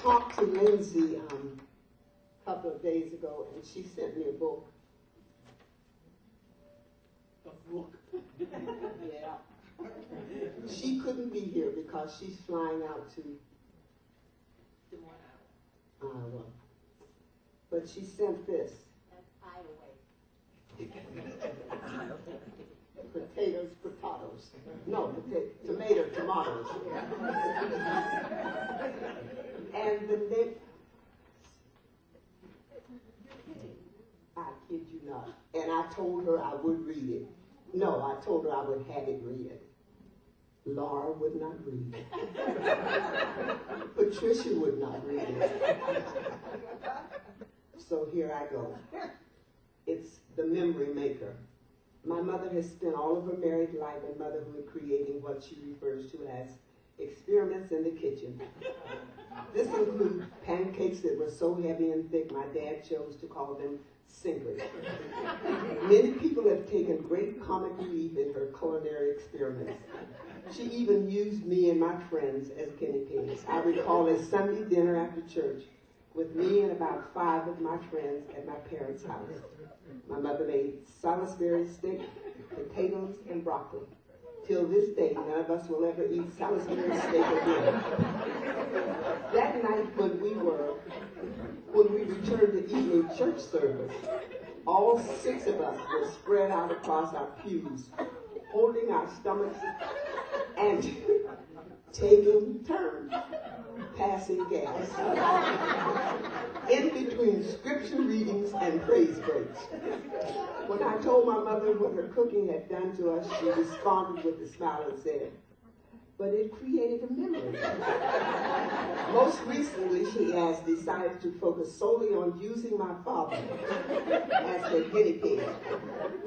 talked to Lindsay a couple of days ago, and she sent me a book. A book? Yeah. She couldn't be here because she's flying out to Debórah, Iowa. But she sent this. That's Iowa. Potatoes. No, tomatoes. And the name, I kid you not. And I told her I would read it. No, I told her I would have it read. Laura would not read it. Patricia would not read it. So here I go. It's The Memory Maker. My mother has spent all of her married life in motherhood creating what she refers to as experiments in the kitchen. This includes pancakes that were so heavy and thick my dad chose to call them sinkers. Many people have taken great comic relief in her culinary experiments. She even used me and my friends as guinea pigs. I recall a Sunday dinner after church with me and about 5 of my friends at my parents' house. My mother made Salisbury steak, potatoes, and broccoli. Till this day, none of us will ever eat Salisbury steak again. That night when we returned to evening church service, all 6 of us were spread out across our pews, holding our stomachs and taking turns passing gas in between scripture readings and praise breaks. When I told my mother what her cooking had done to us, she responded with a smile and said, "But it created a memory." Most recently, she has decided to focus solely on using my father as her guinea pig.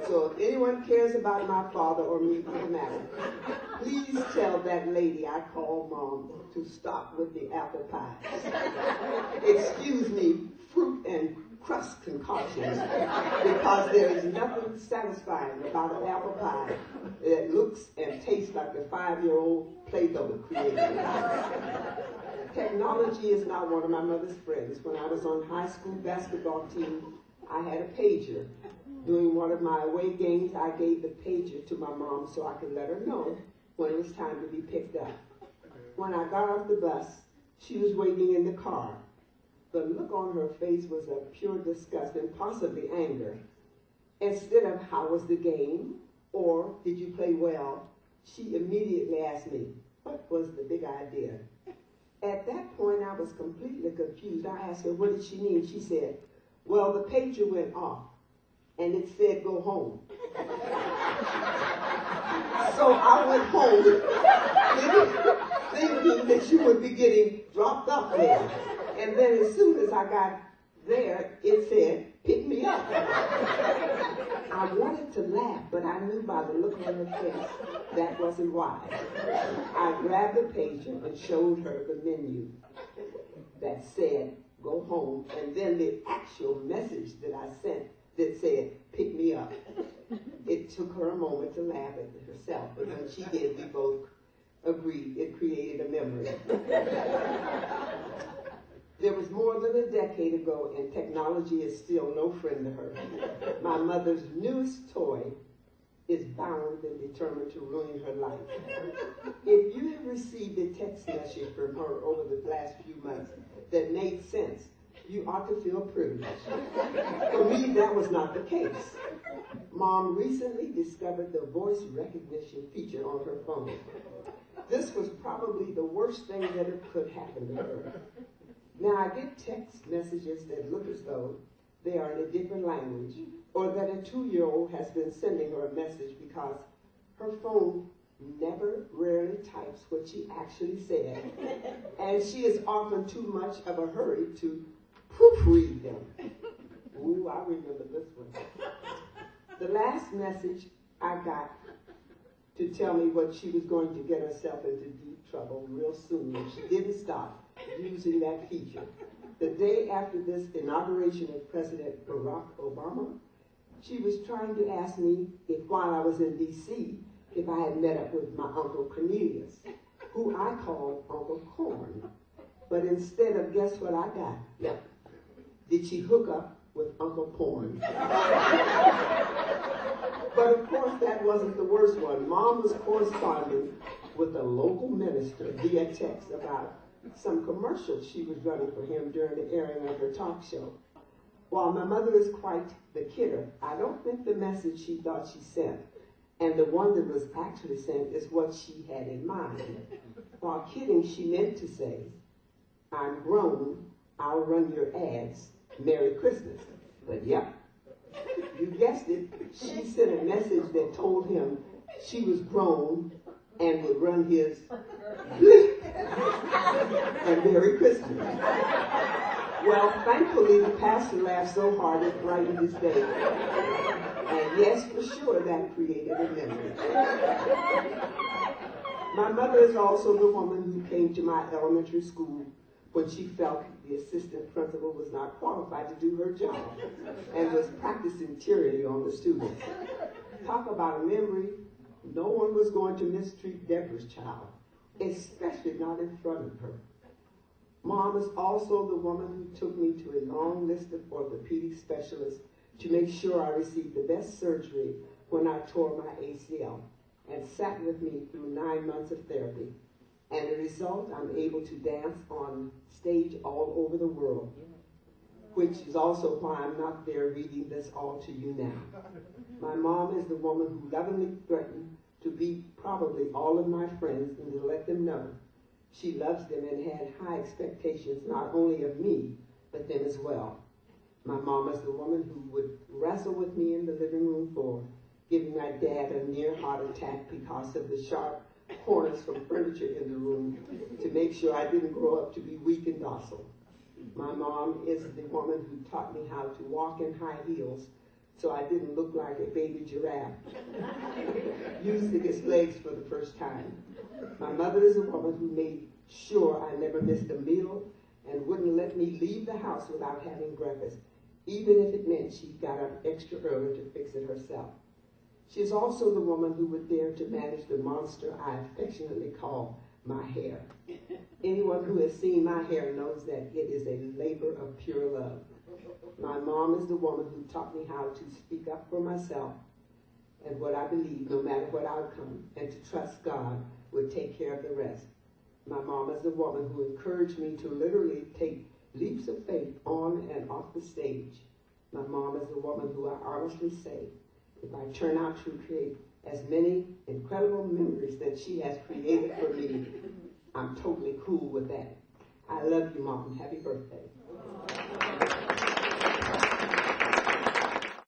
So if anyone cares about my father or me for the matter, please tell that lady I call Mom to stop with the apple pies. Excuse me, fruit and crust concoctions, because there is nothing satisfying about an apple pie that looks and tastes like a 5-year-old Play-Doh created. Technology is not one of my mother's friends. When I was on high school basketball team, I had a pager. During one of my away games, I gave the pager to my mom so I could let her know when it was time to be picked up. When I got off the bus, she was waiting in the car. The look on her face was of pure disgust and possibly anger. Instead of "How was the game?" or "Did you play well?" she immediately asked me, "What was the big idea?" At that point, I was completely confused. I asked her, what did she mean? She said, "Well, the pager went off, and it said go home." So I went home, thinking that she would be getting dropped off there. And then as soon as I got there, it said, "Pick me up." I wanted to laugh, but I knew by the look on her face that wasn't wise. I grabbed the pager and showed her the menu that said, "Go home," and then the actual message that I sent that said, "Pick me up." It took her a moment to laugh at herself, but when she did, we both agreed it created a memory. There was more than a decade ago, and technology is still no friend to her. My mother's newest toy is bound and determined to ruin her life. If you have received a text message from her over the last few months that made sense, you ought to feel privileged. For me, that was not the case. Mom recently discovered the voice recognition feature on her phone. This was probably the worst thing that could happen to her. Now, I get text messages that look as though they are in a different language, or that a 2-year-old has been sending her a message because her phone rarely types what she actually said, and she is often too much of a hurry to proofread them. Ooh, I remember this one. The last message I got to tell me what she was going to get herself into deep trouble real soon if she didn't stop using that feature. The day after this inauguration of President Barack Obama, she was trying to ask me if while I was in D.C., if I had met up with my Uncle Cornelius, who I called Uncle Corn. But instead of, guess what I got? Yep. Did she hook up with Uncle Porn? But of course that wasn't the worst one. Mom was corresponding with a local minister via text about some commercials she was running for him during the airing of her talk show. While my mother is quite the kidder, I don't think the message she thought she sent and the one that was actually sent is what she had in mind. While kidding, she meant to say, I'm grown, I'll run your ads, Merry Christmas. But yep, you guessed it, she sent a message that told him she was grown and would run his bleep and Merry Christmas. Well, thankfully, the pastor laughed so hard it brightened his day. And yes, for sure, that created a memory. My mother is also the woman who came to my elementary school when she felt the assistant principal was not qualified to do her job and was practicing tyranny on the students. Talk about a memory. No one was going to mistreat Deborah's child, especially not in front of her. Mom is also the woman who took me to a long list of orthopedic specialists to make sure I received the best surgery when I tore my ACL, and sat with me through 9 months of therapy. And the result, I'm able to dance on stage all over the world, which is also why I'm not there reading this all to you now. My mom is the woman who lovingly threatened to beat probably all of my friends and to let them know she loves them and had high expectations not only of me, but them as well. My mom is the woman who would wrestle with me in the living room floor, giving my dad a near heart attack because of the sharp corners from furniture in the room to make sure I didn't grow up to be weak and docile. My mom is the woman who taught me how to walk in high heels so I didn't look like a baby giraffe using his legs for the first time. My mother is a woman who made sure I never missed a meal and wouldn't let me leave the house without having breakfast, even if it meant she got up extra early to fix it herself. She's also the woman who would dare to manage the monster I affectionately call my hair. Anyone who has seen my hair knows that it is a labor of pure love. My mom is the woman who taught me how to speak up for myself and what I believe, no matter what outcome, and to trust God would take care of the rest. My mom is the woman who encouraged me to literally take leaps of faith on and off the stage. My mom is the woman who I honestly say, if I turn out to create as many incredible memories that she has created for me, I'm totally cool with that. I love you, Mom. Happy birthday.